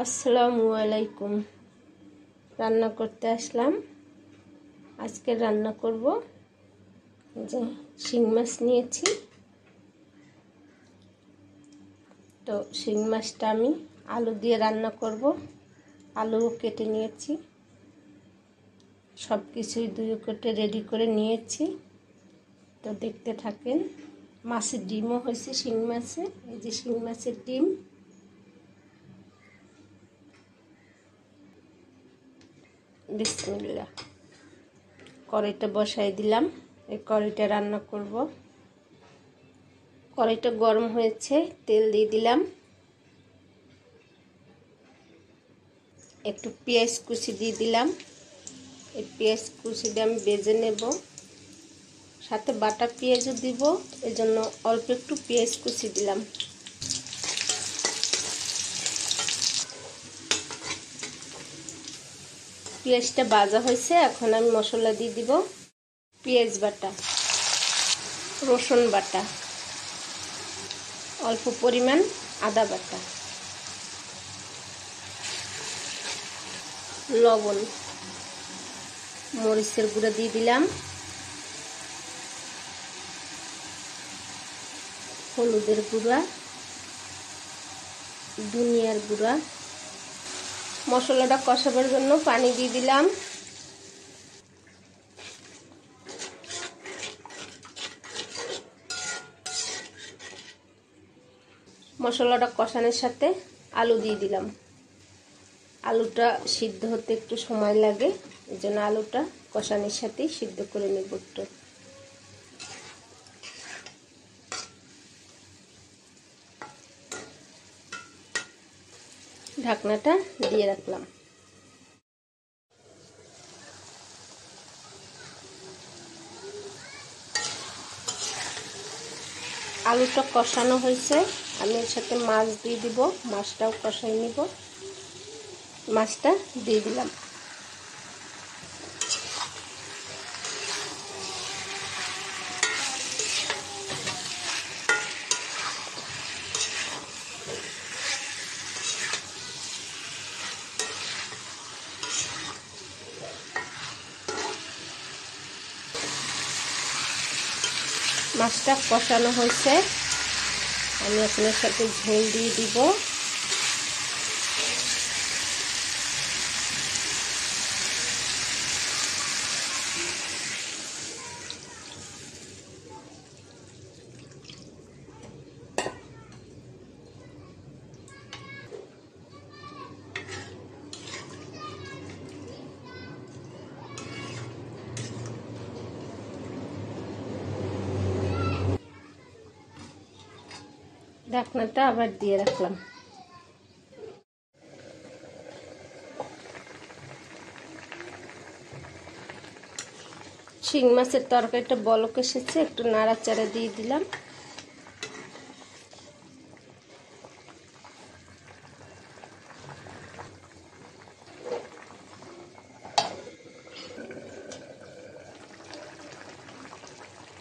আসসালামু আলাইকুম। রান্না করতে আসলাম। আজকে রান্না করব যে শিং মাছ নিয়েছি। তো শিং মাছটা আমি আলু দিয়ে রান্না করব। আলু কেটে নিয়েছি, সব কিছুই দুই কেটে রেডি করে নিয়েছি। তো দেখতে থাকেন। মাছের ডিমও হয়েছে শিং মাছে, এই যে শিং মাছের ডিম। বিসমিল্লাহ। কড়াইটা বসাই দিলাম, এই কড়াইটা রান্না করব। কড়াইটা গরম হয়েছে, তেল দিয়ে দিলাম। একটু পেঁয়াজ কুচি দিয়ে দিলাম। এই পেঁয়াজ কুচিটা আমি ভেজে নেব, সাথে বাটা পেঁয়াজও দিব, এজন্য অল্প একটু পেঁয়াজ কুচি দিলাম। পেঁয়াজটা ভাজা হয়েছে, এখন আমি মশলা দিয়ে দিব। পেঁয়াজ বাটা, রসুন বাটা, অল্প পরিমাণ আদা বাটা, লবণ, মরিচের গুঁড়া দিয়ে দিলাম, হলুদের গুঁড়া, ধনিয়ার গুঁড়া। মশলাটা কষাবার জন্য পানি দিয়ে দিলাম। মশলাটা কষানোর সাথে আলু দিয়ে দিলাম। আলুটা সিদ্ধ হতে একটু সময় লাগে, এই জন্য আলুটা কষানোর সাথেই সিদ্ধ করে নেব একটু। ঢাকনাটা দিয়ে রাখলাম। আলুটা কষানো হয়েছে, আমি এর সাথে মাছ দিয়ে দিব। মাছটাও কষাই নিব। মাছটা দিয়ে দিলাম। মাছটা কষানো হয়েছে, আমি আপনার সাথে ঝোল দিয়ে দিব। ঢাকনাটা আবার দিয়ে রাখলাম। শিং মাছের তরকারিটা বলক এসেছে, একটু নাড়াচাড়া দিয়ে দিলাম।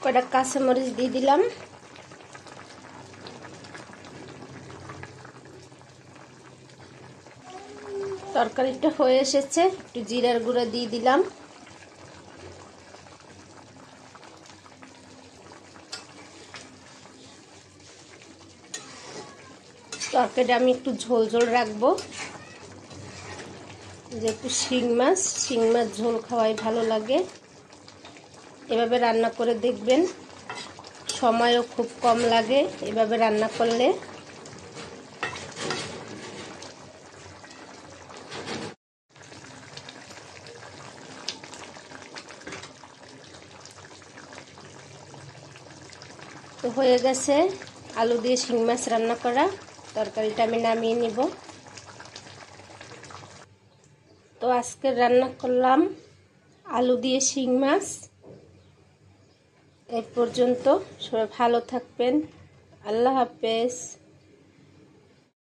কয়টা কাঁচামরিচ দিয়ে দিলাম। তরকারিটা হয়ে এসেছে, একটু জিরার গুঁড়া দিয়ে দিলাম। তরকারিটা আমি একটু ঝোল ঝোল রাখবো, যেহেতু শিং মাছ ঝোল খাওয়াই ভালো লাগে। এভাবে রান্না করে দেখবেন, সময়ও খুব কম লাগে এভাবে রান্না করলে। তো হয়ে গেছে আলু দিয়ে শিং মাছ রান্না করা। তরকারিটা আমি নামিয়ে নিব। তো আজকে রান্না করলাম আলু দিয়ে শিং মাছ। এ পর্যন্ত সবাই ভালো থাকবেন। আল্লাহ হাফেজ।